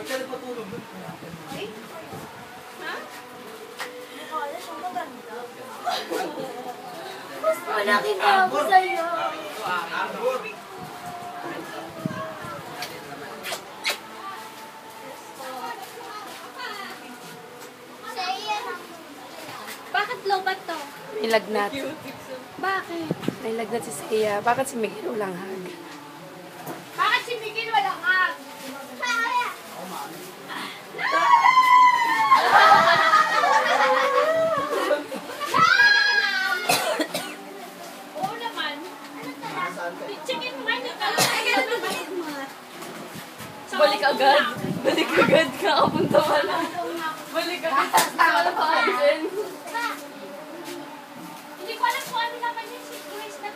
Ba't ka nagpatulog doon? Ay? Ha? Mukha siyang maganda. Gusto ko nakita ako sa'yo. Bakit lobat to? May lagnat. Bakit? May lagnat si Sia. Bakit si Miguel walang hag? Bakit si Miguel walang hag? Oo naman. Chicken mo kayo ka. Balik agad. Balik agad. Kakapunta pa lang. Balik agad. Wala pa ayun. Hindi ko alam kung ano naman yung si Grace na